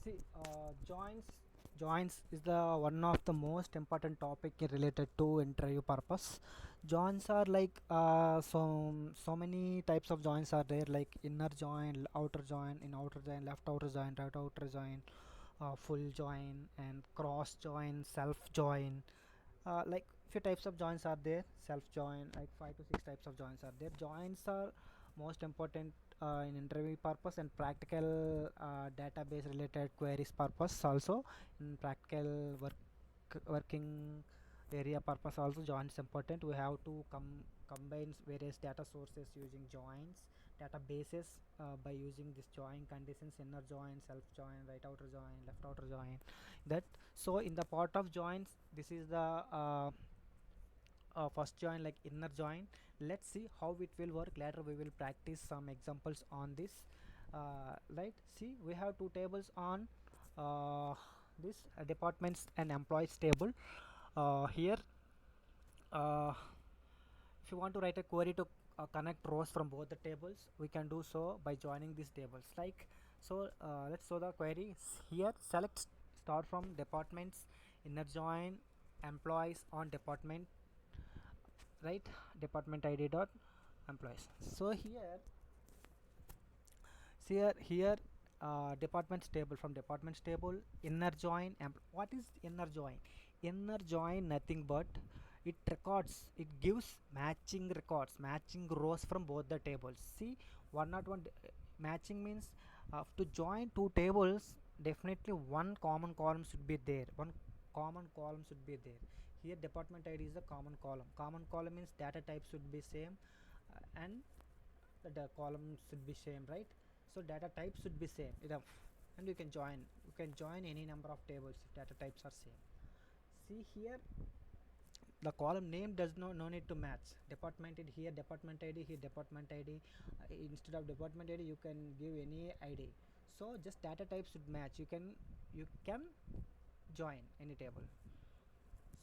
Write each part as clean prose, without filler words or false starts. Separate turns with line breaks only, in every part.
See, joins is the one of the most important topic related to interview purpose. Joins are like so many types of joins are there, like inner join, outer join, in outer join, left outer join, right outer join, full join, and cross join, self join. Like few types of joins are there, self join, like 5 to 6 types of joins are there. Joins are most important in interview purpose and practical database related queries purpose also. In practical working area purpose also, joins important. We have to combine various data sources using joins, databases by using this join conditions: inner join, self join, right outer join, left outer join. That, so in the part of joins, this is the first join, like inner join. Let's see how it will work. Later we will practice some examples on this. Right, see, we have two tables on this departments and employees table. Here, if you want to write a query to connect rows from both the tables, we can do so by joining these tables, like so. Let's show the query here. Select start from departments, inner join employees on department, right, department id dot employees. So here departments table, from departments table, inner join what is inner join? Inner join nothing but it records, it gives matching records, matching rows from both the tables. See, 101 matching means to join two tables, definitely one common column should be there, one common column should be there. Here department id is a common column. Common column means data type should be same, and the column should be same, right? So data type should be same enough, and you can join any number of tables if data types are same. See here, the column name does no need to match. Department id here, department id here, department id. Instead of department id you can give any id. So just data type should match. You can join any table.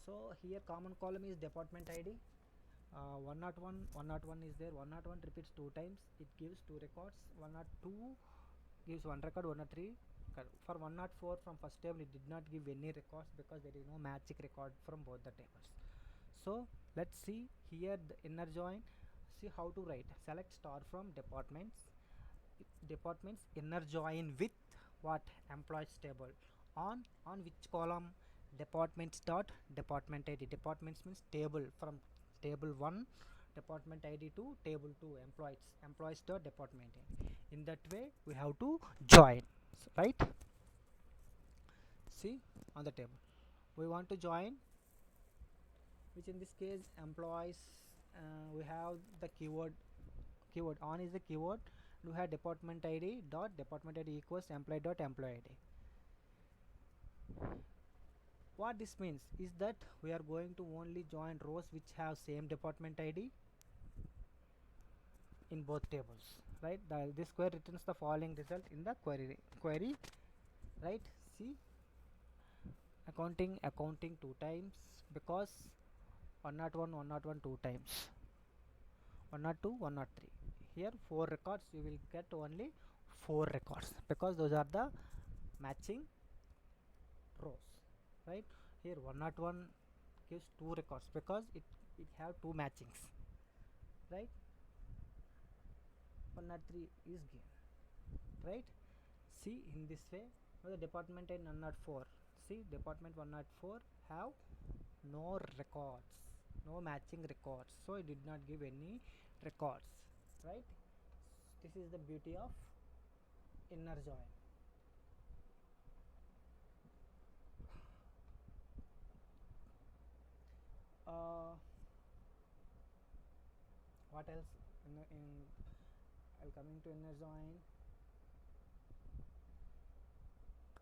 So here common column is department id. 101 is there. 101 repeats two times, it gives two records. 102 gives one record. 103 for 104 from first table it did not give any records because there is no matching record from both the tables. So let's see here the inner join. See how to write. Select star from departments inner join with what? Employees table. On which column? Departments dot department id. Departments means table, from table 1 department id to table 2 employees dot department id. In that way we have to join, right? See, on the table we want to join, which in this case employees. We have the keyword on is the keyword. We have department id dot department id equals employee dot employee id. What this means is that we are going to only join rows which have same department id in both tables, right? This query returns the following result in the query, right? See, accounting two times, because 101 101 two times, 102 103. Here four records, you will get only four records because those are the matching rows, right? Here 101 gives two records because it have two matchings, right? 103 is given, right? See, in this way. Now the department in 104, see, department 104 have no records, no matching records, so it did not give any records, right? This is the beauty of inner join. uh, what else in I'll coming to inner join.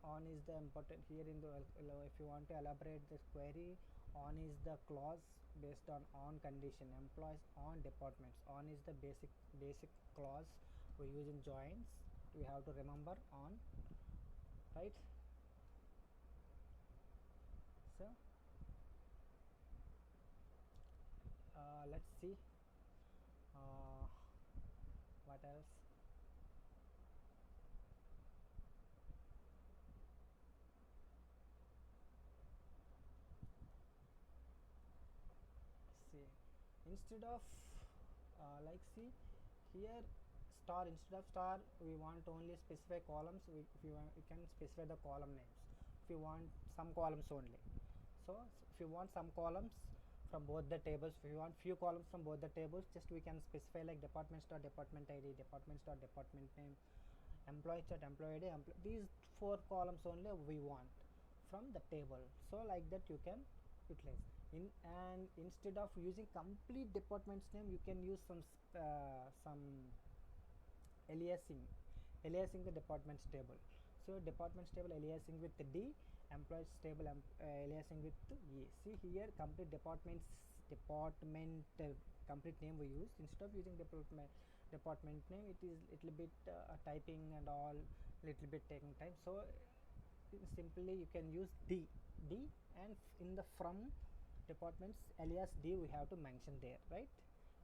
On is the important here in the if you want to elaborate this query. On is the clause based on condition, employees on departments. On is the basic clause we use in joins. We have to remember on, right? So let's see uh, what else. instead of like see here star, instead of star we want only specify columns. If you want, you can specify the column names if you want some columns only. So if you want some columns from both the tables, if you want few columns from both the tables, just we can specify like department star department id, department star department name, employee star employee id, these four columns only we want from the table. So like that you can utilize in, and instead of using complete department's name, you can use some aliasing the department's table. So department's table aliasing with D, employees table aliasing with E. See here complete department complete name we use. Instead of using department name, it is little bit typing and all little bit taking time. So simply you can use D, and in the from departments alias D we have to mention there, right?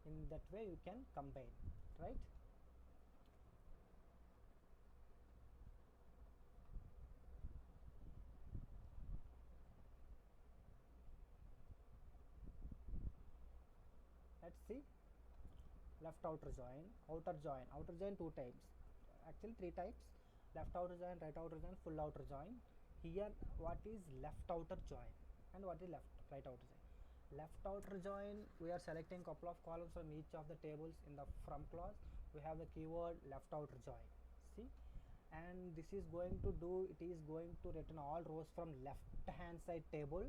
In that way you can combine, right? Let's see left outer join, outer join two types, actually three types: left outer join, right outer join, full outer join. Here what is left outer join and what is right outer join? Left outer join, we are selecting couple of columns from each of the tables. In the from clause we have the keyword left outer join, see, and this is going to do, it is going to return all rows from left hand side table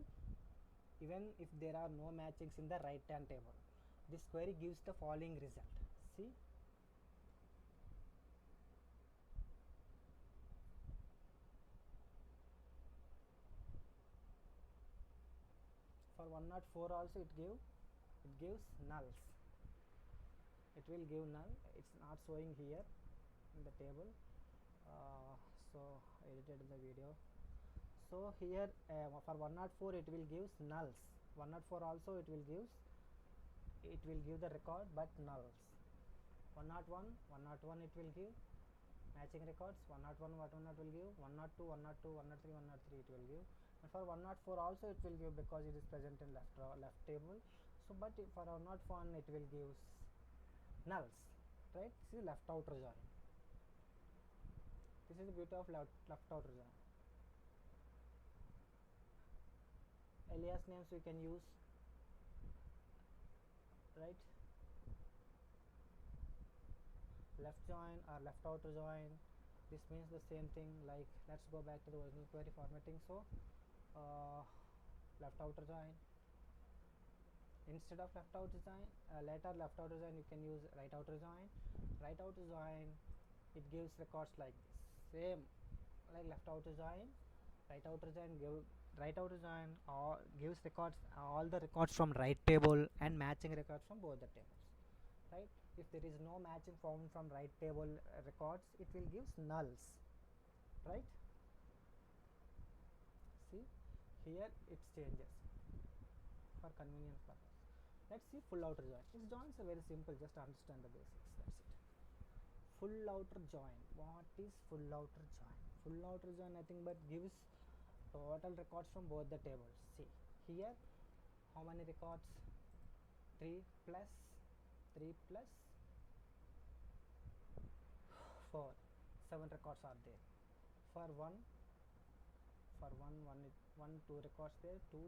even if there are no matchings in the right hand table. This query gives the following result, see. For 104 also it gives nulls, it will give null, it's not showing here in the table. So I edited the video. So here for 104 it will gives nulls, 104 also it will give the record but nulls. 101 it will give matching records, 101 101 will give, 102 102 103 103 it will give, and for 104 also it will give because it is present in left table. So but for 101 it will give nulls, right? See left outer join, this is the beauty of left outer join. Alias names we can use, right? Left join or left outer join, this means the same thing. Like let's go back to the original query formatting. So left outer join, instead of left outer join, later left outer join you can use right outer join. Right outer join, it gives records like this, same like left outer join. Right outer join gives records, all the records from right table and matching records from both the tables, right? If there is no matching found from right table records, it will give nulls, right? See here it changes for convenience purpose. Let's see full outer join. These joins are very simple, just understand the basics, that's it. Full outer join, what is full outer join? Full outer join nothing but gives total records from both the tables. See here how many records? 3 plus 3 plus 4, 7 records are there. For one, one 2 records there, 2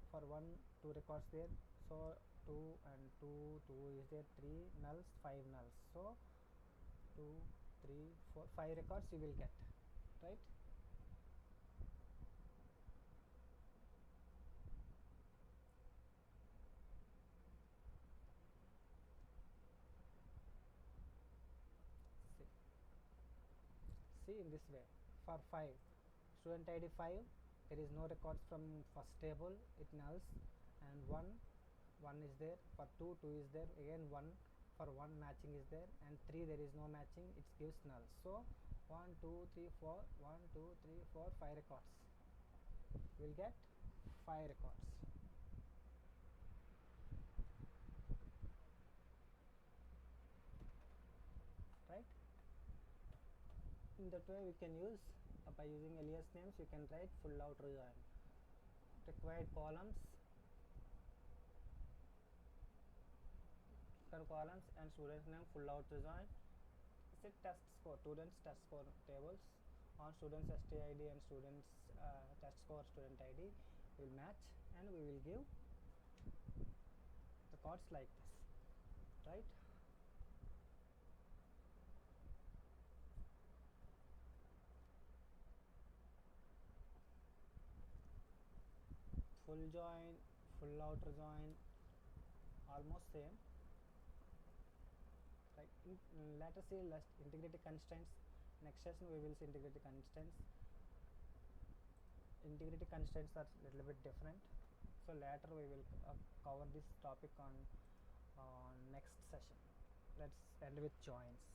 for 1 2 records there. So 2 and 2 is there, 3 nulls, 5 nulls. So 2 3 4 5 records you will get, right? See in this way. For 5, student id 5, there is no records from first table, it nulls, and 1 is there. For 2 is there, again 1 for 1 matching is there, and 3 there is no matching, it gives null. So 1 2 3 4 1 2 3 4 5 records, we will get 5 records, right? In that way we can use by using alias names you can write full outer join. Required columns anchor columns and students name full outer join. Set test score, students test score tables on students stid and students test score student id will match, and we will give the codes like this, right? Full join, full outer join, almost same, right? Let us see integrity constraints. Next session we will see integrity constraints. Integrity constraints are little bit different, so later we will cover this topic on next session. Let's end with joins.